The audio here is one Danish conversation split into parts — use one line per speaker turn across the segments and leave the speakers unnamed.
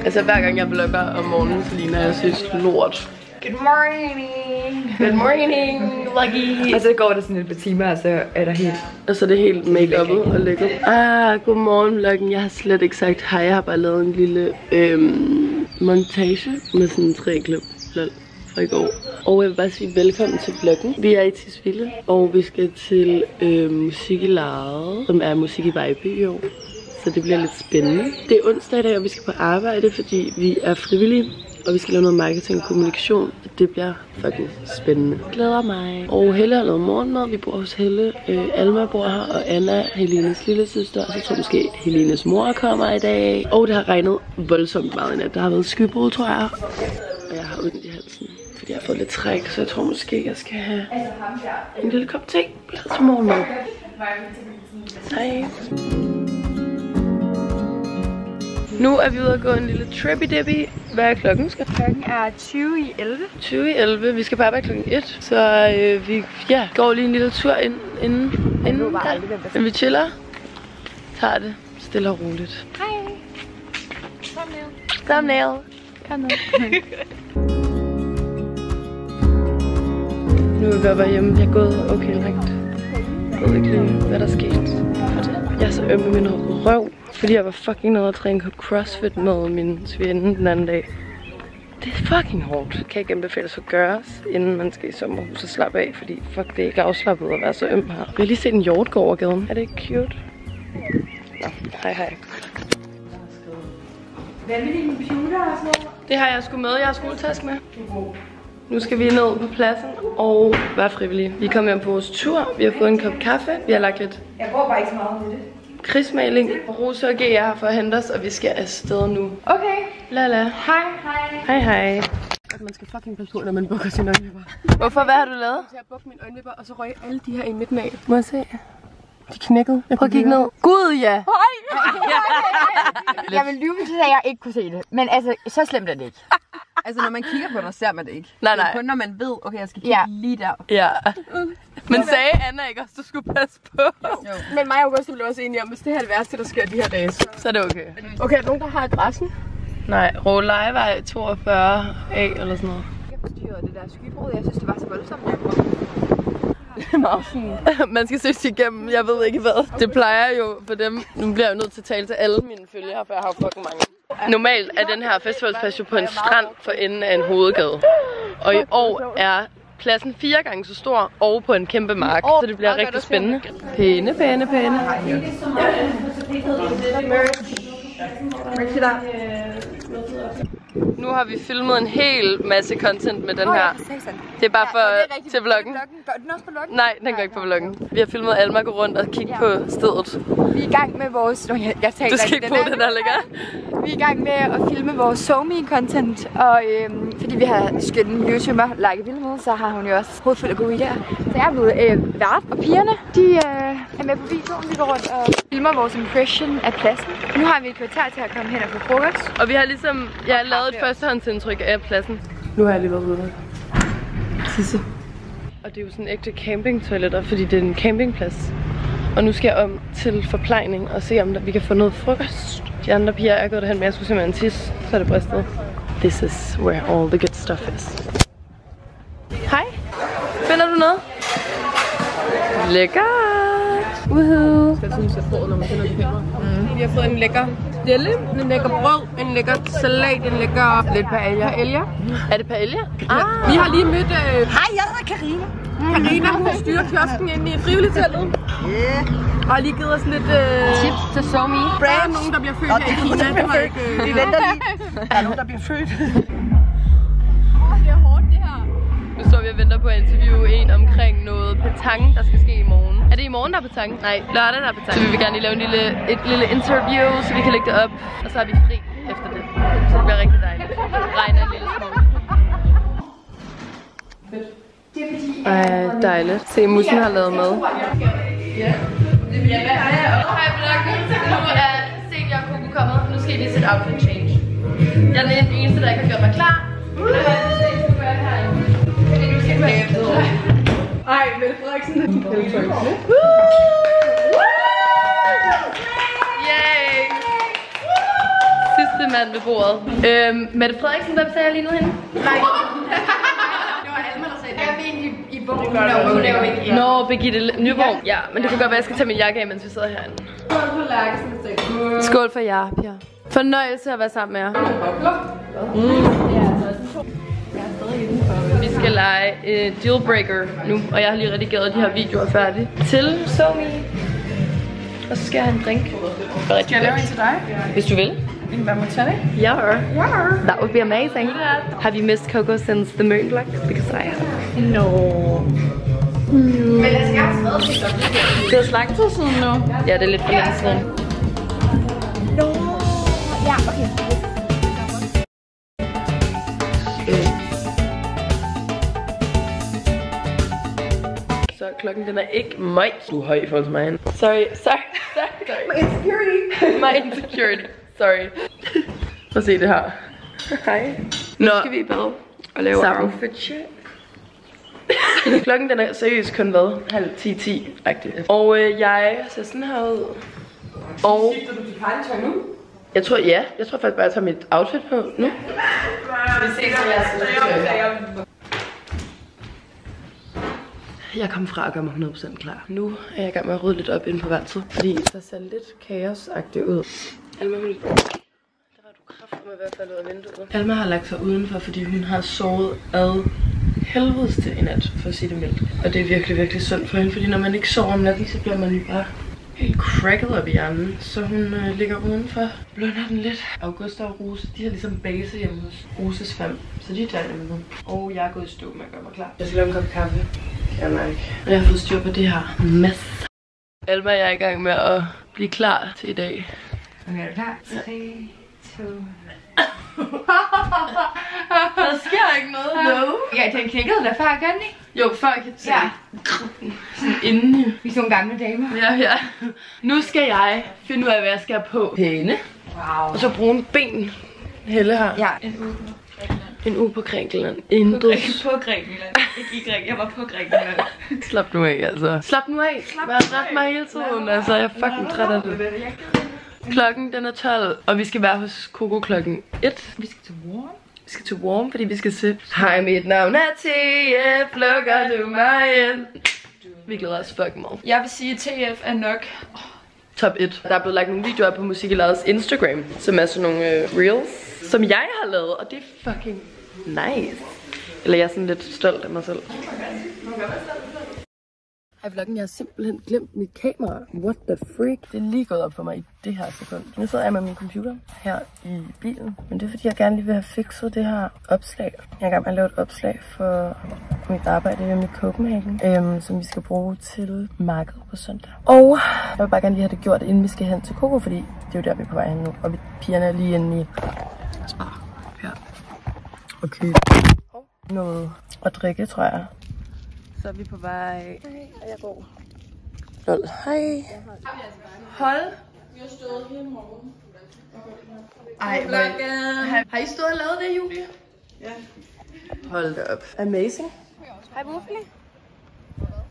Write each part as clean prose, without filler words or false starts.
Altså hver gang jeg vlogger om morgenen, så ligner jeg synes lort.
Good morning.
Good morning, Lucky.
Og så går det sådan et par timer, og så er der helt...
Og så er det helt make-up'et og lækkert. Godmorgen vloggen. Jeg har slet ikke sagt hej. Jeg har bare lavet en lille montage med sådan 3 klip fra i går. Og jeg vil bare sige velkommen til vloggen. Vi er i Tisvilde, og vi skal til Musik i Lejet, som er musik i Vejby i år. Så det bliver lidt spændende. Det er onsdag i dag, og vi skal på arbejde, fordi vi er frivillige. Og vi skal lave noget marketing og kommunikation. Det bliver fucking spændende. Jeg glæder mig. Og Helle har lavet morgenmad. Vi bor hos Helle. Alma bor her, og Anna, Helenes lille søster. Og så tror jeg måske, Helenes mor kommer i dag. Og det har regnet voldsomt meget i nat. Der har været skybrud, tror jeg. Og jeg har ondt i halsen, fordi jeg har fået lidt træk. Så jeg tror måske, jeg skal have en lille kop te til morgenmad. Hej. Nu er vi ude at gå en lille trippy-dippy. Hvad er klokken?
Klokken er 20:11.
20:11. Vi skal på arbejde klokken 1. Så vi går lige en lille tur inden der. Men vi chiller. Tager det stille og roligt.
Hej.
Thumbnail.
Kom nu.
Nu er vi ved at være hjemme. Jeg er gået okay langt. Jeg ved ikke lige, hvad der er sket. Jeg er så øm med min røv, fordi jeg var fucking nede og træne CrossFit med min svigerinde den anden dag. Det er fucking hårdt. Kan ikke anbefales at gøres, inden man skal i sommerhus og slappe af, fordi fuck, det er ikke afslappet at være så øm her. Vi har lige set en hjort gå over gaden. Er det ikke cute? Nå, hej.
Hvad med din computer og sådan noget?
Det har jeg sgu med. Jeg har skoletask med. Nu skal vi ned på pladsen og være frivillige. Vi er kommet hjem på vores tur. Vi har fået en kop kaffe. Vi har lagt lidt
Jeg går bare ikke så meget med det.
krigsmaling. Rose og G er her for at hente os, og vi skal afsted nu.
Okay.
Lala.
Hej.
At man skal fucking passe på, når man bukker sine øjenvipper. Hvorfor? Hvad har du lavet? Jeg har bukket mine øjenvipper, og så røg alle de her i midten af. Må jeg se? De knækkede. Prøv at kigge ned. Gud, ja!
Jeg vil lyve, så jeg ikke kunne se det. Men altså, så slemt er det ikke.
Altså, når man kigger på dig, ser man det ikke.
Nej.
Det er kun, når man ved, okay, jeg skal kigge lige der.
Ja. Men sagde Anna ikke også, du skulle passe på?
Jo.
Men mig og August blev også enige om, hvis det her er det værste, der sker de her dage, så er det okay. Okay, er der nogen, der har adressen? Nej, Rålejevej 42A eller sådan noget.
Jeg forstyrrede det der skybrud. Jeg synes, det var så voldsomt.
Man skal søge igennem, jeg ved ikke hvad. Det plejer jo for dem. Nu bliver jeg nødt til at tale til alle mine følgere, for jeg har jo fucking mange. Normalt er den her festivalsplads jo på en strand for enden af en hovedgade. Og i år er pladsen 4 gange så stor og på en kæmpe mark. Så det bliver rigtig spændende. Pæne. Nu har vi filmet en hel masse content med den her. Det er bare for til vloggen.
Gør den også på vloggen?
Nej, den går ikke på vloggen. Vi har filmet Alma gå rundt og kigge på stedet.
Vi er i gang med vores... Jeg taler
du skal ikke bruge den der lækker.
Vi er i gang med at filme vores SoMe-content, og fordi vi har skønne YouTuber, Lærke Villemod, så har hun jo også hovedfuld af gode idéer. Så jeg er blevet vært, og pigerne, de er med på videoen. Vi går rundt og filmer vores impression af pladsen. Nu har vi et kvarter til at komme hen og få frokost.
Og vi har ligesom lavet et førstehåndsindtryk af pladsen. Nu har jeg lige været ude tisse. Og det er jo sådan ægte campingtoiletter, fordi det er en campingplads. Og nu skal jeg om til forplejning og se, om vi kan få noget frokost. De andre piger er gået derhen, men jeg skulle simpelthen tisse, så er det bristet. This is where all the good stuff is. Hej! Finder du noget? Lækkert! Woohoo!
Jeg synes, jeg får, når man finder de kamera.
Vi har fået en lækker delle, en lækker brød, en lækker salat, en lækker lidt paella. Er det paella? Vi har lige mødt...
Hej, jeg hedder Karina.
Karina, hun styrer kiosken inde i frivilligteltet. Og har lige givet os lidt...
Tips til SoMe.
Der er nogen, der bliver født her i Kina.
Vi venter lige.
Der er nogen, der bliver født.
Det er hårdt, det her. Nu står vi og venter på at interviewe en omkring noget petanque, der skal ske i morgen. Er det i morgen, der er petanque? Nej, lørdag, der er petanque. Så vi vil gerne lige lave et lille interview, så vi kan lægge det op. Og så er vi fri efter det. Så det bliver rigtig dejligt. Regner en lille smule. Dejligt. Se, musen har lavet mad. Ja. Hej vloggen. Nu er Celia og Coco kommet. Nu skal I lige sætte outfit change. Jeg er den eneste, der ikke har gjort mig klar. Ej, Mette Frederiksen. Yay! Sidste mand ved bordet. Mette Frederiksen, hvem sagde jeg lige nu hende?
Nej. Det var Alma, der sagde det. Jeg er egentlig i bogen.
Nå, Birgitte Nyborg. Ja, men det kan godt være, jeg skal tage min jakke af, mens vi sidder herinde. Skål for jer, Pia. Fornøjelse at være sammen med jer. Vi skal lege Dealbreaker nu, og jeg har lige redigeret de her videoer færdigt til SoMe. Og så skal jeg have en drink.
Skal jeg lave en til dig?
Hvis du vil.
En vermouthini?
Yeah. That would be amazing. Have you missed Coco since the moon vlog? Because I have. No.
Men jeg skal have smadret TikTok.
Det er lang tid siden nu. Ja, det er lidt for længe siden.
No. Ja, okay.
Så klokken den er ikke meget. Du er høj i forhold til mig. Sorry.
My insecurity.
My insecurity. Sorry. Prøv at se det her. Hej. Nu skal vi i bad og lave outfit shit. Klokken den er seriøst kun hvad? 9:30-10-agtigt. Og jeg ser sådan her ud. Og
Skifter du til partytøj nu?
jeg tror faktisk bare jeg tager mit outfit på nu.
Vi ses, når jeg skal.
Jeg kom fra at gøre mig 100% klar. Nu er jeg i gang med at rydde lidt op inde på værelset, fordi der ser lidt kaosagtigt ud. Alma, der var du kraftedeme i hvert fald ud af vinduet. Alma har lagt sig udenfor, fordi hun har sovet ad helvedes til i nat, for at sige det mildt. Og det er virkelig, virkelig synd for hende, fordi når man ikke sover om natten, så bliver man jo bare helt cracket op i hjernen. Så hun ligger udenfor, blunder den lidt. August og Rose, de har ligesom base hjemme hos Roses fam, så de er derhjemme. Og jeg er gået i stå med at gøre mig klar. Jeg skal lave en kop kaffe. Jeg mærke. Og jeg har fået styr på det her mess. Alma, jeg er i gang med at blive klar til i dag.
Okay, er du klar? 3, 2...
Der sker ikke noget, no.
Ja, den knækkede da før, gør den ikke?
Jo, før kan se. Ja. Sådan indeni.
Vi er sådan nogle gamle damer.
Ja. Nu skal jeg finde ud af, hvad jeg skal have på. Pæne.
Wow.
Og så brune ben. Helle her.
Ja.
En uge på Grækenland. Intet.
På Grækenland. Ikke i Grækenland, jeg var på Grækenland.
Slap nu af, altså. Slap nu af. Jeg har dræbt mig hele tiden, altså. Jeg er fucking træt af det. Klokken den er 12, og vi skal være hos Coco klokken 1.
Vi skal til Warm.
Vi skal til Warm, fordi vi skal se. Hej, mit navn er TF, lukker du mig ind. Vi glæder os fucking meget.
Jeg vil sige, at TF er nok
Top 1. Der er blevet lagt nogle videoer på Musikkelads Instagram, som er sådan nogle reels, som jeg har lavet, og det er fucking nice. Eller jeg er sådan lidt stolt af mig selv. Hej vloggen, jeg har simpelthen glemt mit kamera. What the freak? Det er lige gået op for mig i det her sekund. Nu sidder jeg med min computer her i bilen. Men det er fordi, jeg gerne lige vil have fikset det her opslag. Jeg er i gang med at lave et opslag for mit arbejde hjemme i Copenhagen, som vi skal bruge til markedet på søndag. Og jeg vil bare gerne lige have det gjort, inden vi skal hen til Coco, fordi det er jo der, vi er på vej hen nu. Og pigerne er lige inde i Spar her. Okay. Noget at drikke, tror jeg. Så er vi på vej. Hej, jeg går. Lol. Hej. Hold. Vi har stået hele morgen. Ej, har I stået og lavet det, Julie? Ja. Hold da op. Amazing.
Hej, Muffle.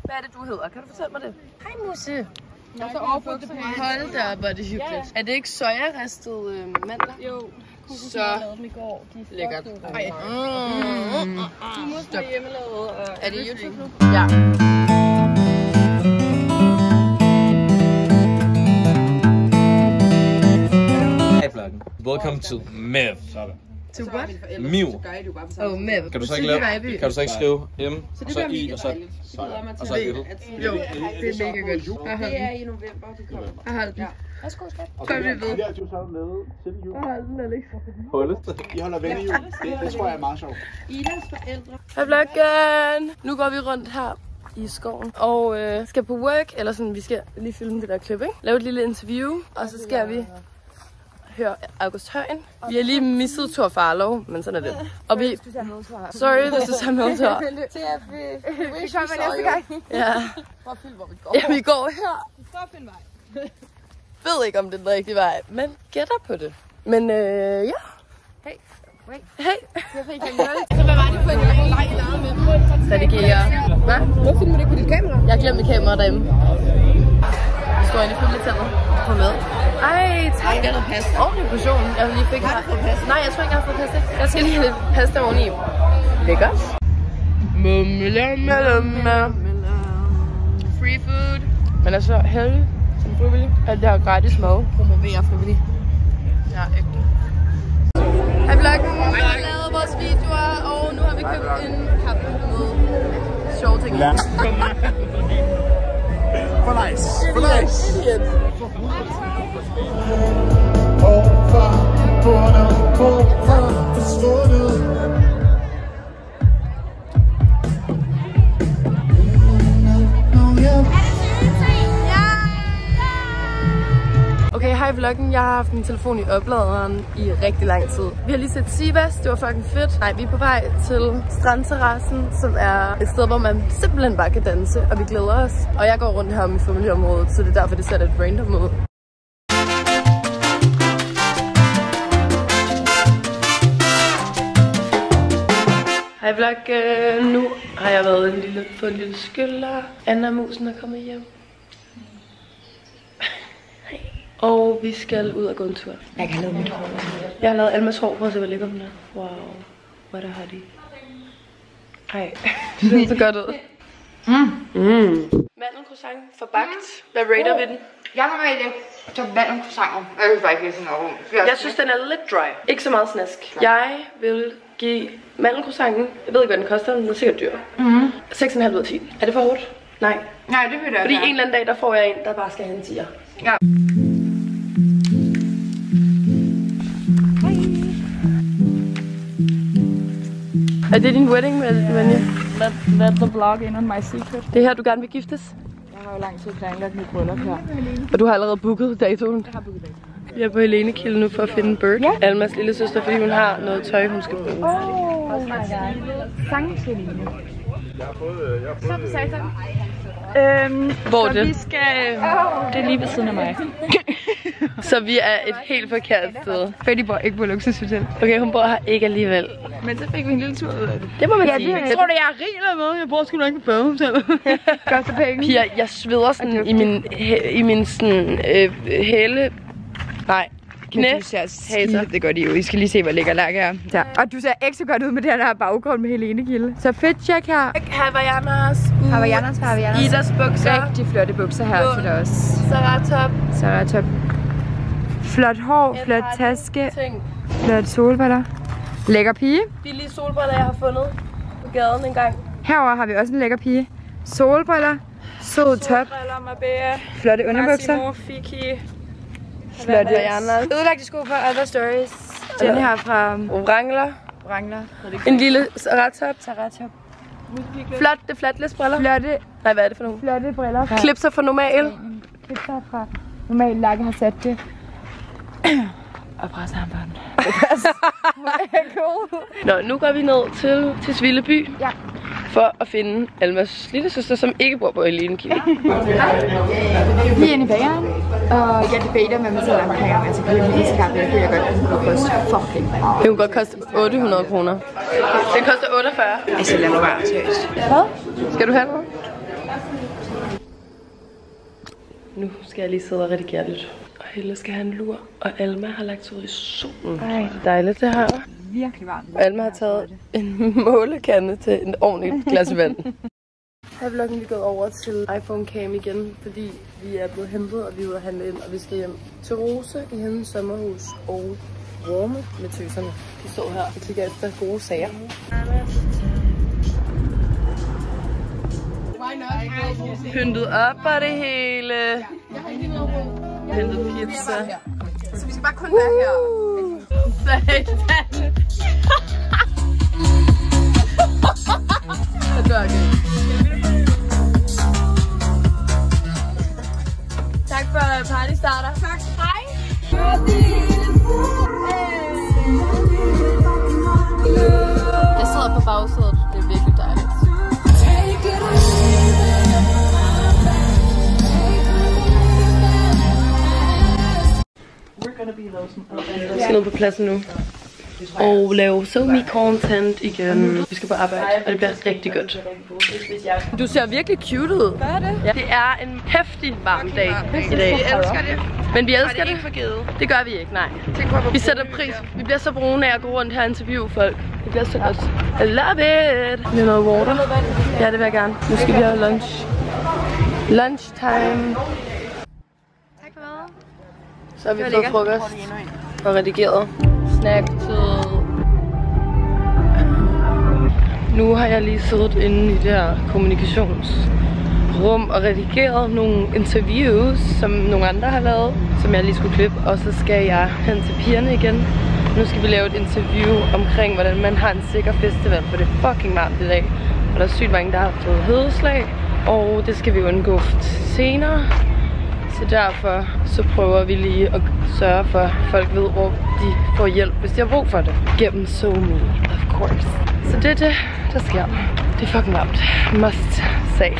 Hvad er det, du hedder? Kan du fortælle mig det?
Hej, Musse.
Jeg så overbrugt det på.
Hold da op, hvor er det hyggeligt. Er det ikke sojaristet mandler?
Jo.
Så
dem i går.
lækkert.
Ej.
Stop. Er det YouTube nu?
Ja.
Hej vloggen. Welcome to MEV.
To what?
Miv.
Oh, Mev.
Kan du så ikke skrive M, og så I, og så L?
Jo, det er mega godt.
Det er i november, det kommer.
Jeg har den.
Værsgo, skat.
Kom vi ved.
Det er jo så lavet til jul.
Jeg har den, Alex.
Hullet.
I holder vennejul. Det tror jeg er meget sjovt.
Idas forældre.
Hej vloggen! Nu går vi rundt her i skoven og skal på work, eller sådan, vi skal lige filme det der klip, ikke? Lave et lille interview, og så skal vi høre August Højen. Vi har lige misset Thor Farlov, men sådan er det. Og vi... Sorry, hvis du tager med, Thor.
Vi kommer næste gang.
Ja. Ja, vi går her. Ved ikke, om det er den rigtige vej, men gætter på det. Men ja.
Hey.
Hey.
Så hvad var det for en leg, I lavede med?
Redigere. Hvad?
Hvorfor filmer du ikke på dit kamera?
Jeg glemte kameraet derhjemme. Står ind i familietallet. Få med. Ej, tak. Jeg har noget pasta. Ordentlig portion. Jeg lige fik her. Nej, jeg tror ikke, jeg har fået pasta. Jeg skal lige have lidt pasta oveni. Lækkert. Free food. Man er så heldig som frivillig, at det har gratis mad. Promoverer frivillig. Ja, ægte. Hej vloggen. Vi har lavet vores videoer, og nu har vi købt en kaffe med sjove ting.
For nice. For nice.
Okay, hej vloggen. Jeg har haft min telefon i opladeren i rigtig lang tid. Vi har lige set Sivas, det var fucking fedt. Nej, vi er på vej til Strandterrassen, som er et sted, hvor man simpelthen bare kan danse, og vi glæder os. Og jeg går rundt her om i familieområdet, så det er derfor, det ser lidt random ud. Hej vlog. Nu har jeg været på en lille skylder. Anna Musen er kommet hjem. Og vi skal ud og gå en tur. Jeg kan lave mit hår. Jeg har lavet Almas hår, for at se, hvor ligger hun er. Wow, hvor er der hot i. Ej, det ser så godt ud. Mandelcroissant for bagt. Hvad rater vi den?
Jeg har været det. Mandelcroissanter. Jeg synes bare ikke, det er sådan noget.
Jeg synes, den er lidt dry. Ikke så meget snask. Jeg vil give mandelcroissanten, jeg ved ikke, hvad den koster, men den er sikkert dyr. 6,5 ud af 10. Er det for hårdt? Nej.
Nej, det vil jeg.
Fordi en eller anden dag, der får jeg en, der bare skal have en 10'er.
Ja.
Er det din wedding, Vanja?
Let the vlog in on my secret.
Det er her, du gerne vil giftes?
Jeg har jo lang tid planlagt mit bryllup her.
Og du har allerede booket datoen?
Jeg har booket datoen.
Vi er på Helenekilde nu for at finde Bird. Ja. Almas lille søster, fordi hun har noget tøj, hun skal bruge.
Oh my god. Sangseline. Så du sagde sådan.
Hvor er det?
Vi skal... Det er lige ved siden af mig.
Så vi er et helt forkert sted.
Fordi bor ikke på luksushotel.
Okay, hun bor her ikke alligevel.
Men så fik vi en lille tur ud af det.
Det må man sige.
Jeg tror, det er rig eller noget. Jeg bor sgu nok på badehotellet. Koster penge.
Pia, jeg sveder sådan i min sådan hæle... Nej. Knæ.
Det gør de jo. I skal lige se, hvor lækker lak er. Så. Og du ser ikke så godt ud med det her baggrund med Helenekilde. Så fedt check her.
Havaianas.
Havaianas.
Idas bukser.
Rigtig flotte bukser her til dig også.
Sarah top.
Flot hår, flot taske. Flot solbriller. Lækker pige.
Billige solbriller, jeg har fundet på gaden en gang.
Herover har vi også en lækker pige. Solbriller. Sød top. Flotte underbukser. Flotte ødelagte sko på Other Stories. Den her fra
Wrangler. En lille Sarah-top. Flot, det flatless-briller.
Flotte.
Nej, hvad er det for nogle?
Flotte briller.
Klipser fra normal.
Klipser fra normal. Lakke har sat det. Og presser ham på den.
Nå, nu går vi ned til Svilleby. Ja. For at finde Almas lille søster, som ikke bor på Helenekilde.
Vi er inde i bageren, og jeg debater med mig selv omkring, om jeg skal købe en iskaffe. Det kunne jeg godt kunne koste fucking meget.
Det kunne godt koste 800 kroner. Den koster 48.
Altså lad nu være seriøst.
Hvad? Skal du have noget? Nu skal jeg lige sidde og redigere lidt. Og Helle skal have en lur, og Alma har lagt sig ud i solen. Ej, dejligt det her.
Virkelig varmt.
Og Alma har taget en målekande til en ordentlig glas vand. Her er vloggen lige gået over til iPhone Cam igen, fordi vi er blevet hentet, og vi er ude at handle ind, og vi skal hjem til Rose i hendes sommerhus og Warme med tøserne. De står her og kigger efter gode sager. Pyntet op og det hele. Hentet pizza. Så vi skal bare kun være her. Satan. Det gør ikke. Tak for party starter. Tak. Hej. Jeg sidder på bagsædet. Det er virkelig dejligt. Jeg skal ned på pladsen nu. og lave SoMe content igen. Vi skal på arbejde, og det bliver rigtig godt. Du ser virkelig cute ud.
Hvad er det?
Ja. Det er en heftig varm dag i dag.
Vi elsker det.
Men vi elsker det.
Ikke forgivet.
Det gør vi ikke, nej. Vi sætter pris. Vi bliver så brune af at gå rundt her og interviewe folk. Det bliver så godt. I love it. Vil noget water? Ja, det vil jeg gerne. Nu skal vi have lunch. Lunchtime.
Tak for hvad?
Så har vi fået frokost og redigeret. Snack-tid. Nu har jeg lige siddet inde i det her kommunikationsrum og redigeret nogle interviews, som nogle andre har lavet, som jeg lige skulle klippe. Og så skal jeg hen til pigerne igen. Nu skal vi lave et interview omkring, hvordan man har en sikker festival, for det er fucking varmt i dag. Og der er sygt mange, der har fået hødeslag, og det skal vi undgå senere. Så derfor så prøver vi lige at sørge for, at folk ved, hvor de får hjælp, hvis de har brug for det. Gennem SoMe, of course. Så det er det, der sker. Det er fucking varmt. Must say.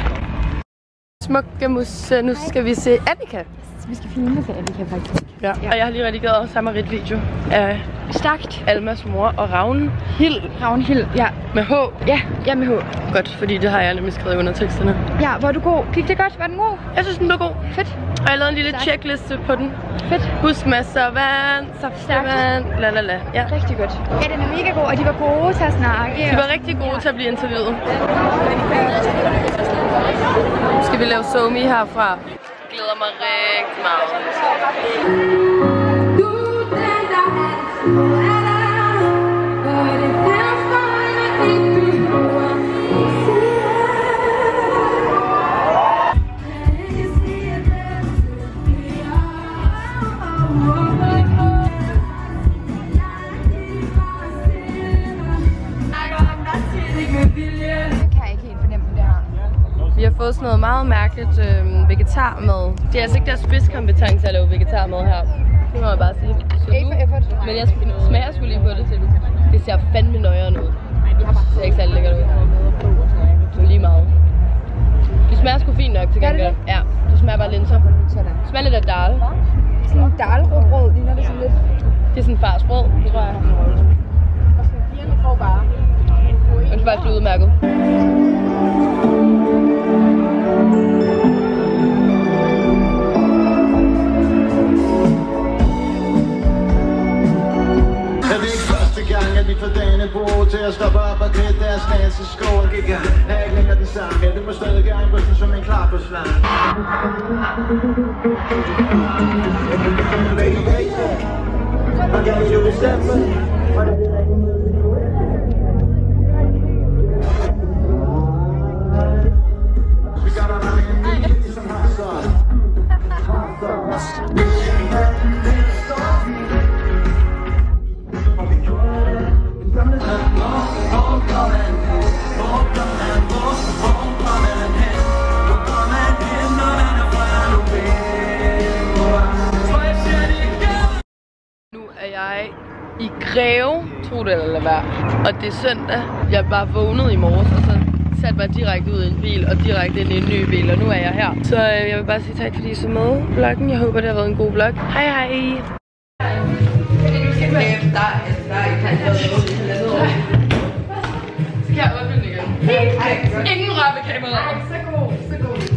Smukke musse. Nu skal vi se Annika.
Vi skal filme til Annika faktisk.
Ja. Og jeg har lige redigeret Samarit-video af
Stærkt.
Almas mor og Ragnhild.
Ragnhild, ja.
Med H.
Ja, med H.
Godt, fordi det har jeg nemlig skrevet under teksterne.
Ja, var du god? Gik det godt? Var den god?
Jeg synes, den var god.
Fedt.
Og jeg lavede en lille checkliste på den.
Fedt.
Husk masser af vand, saftevand, lalala. Ja.
Rigtig godt. Ja, den er mega god, og de var gode til at snakke.
De var rigtig gode til at blive interviewet. Nu skal vi lave SoMe herfra. Jeg glæder mig rigtig meget. Vi har fået sådan noget meget mærkeligt vegetarmad. Det er altså ikke deres spidskompetence at lave vegetarmad her. Det må jeg bare sige. Men jeg smager sgu lige på det til. Det ser fandme nøjere ud. Det ser ikke særlig lækkert ud. Det er lige meget. Det smager sgu fint nok til gengæld. Ja, det smager bare linser. Det smager lidt af dal.
Sådan en dalrugbrød ligner det sådan lidt.
Det er sådan en farsbrød, tror jeg. Men det er faktisk udmærket.
At vi får dagene bruge til at stoppe op og kridte deres dans i skoen. Jeg er ikke længere den samme, ja, det må stadig gerne ryste som en klar på slag.
I Greve, tro det eller hvad. Og det er søndag. Jeg bare vågnede i morges, og så satte mig direkte ud i en bil, og direkte ind i en ny bil, og nu er jeg her. Så jeg vil bare sige tak, fordi I så med vloggen. Jeg håber, det har været en god vlog. Hej hej! Skal jeg åbne den igen? Ingen rør ved kameraet. Så god.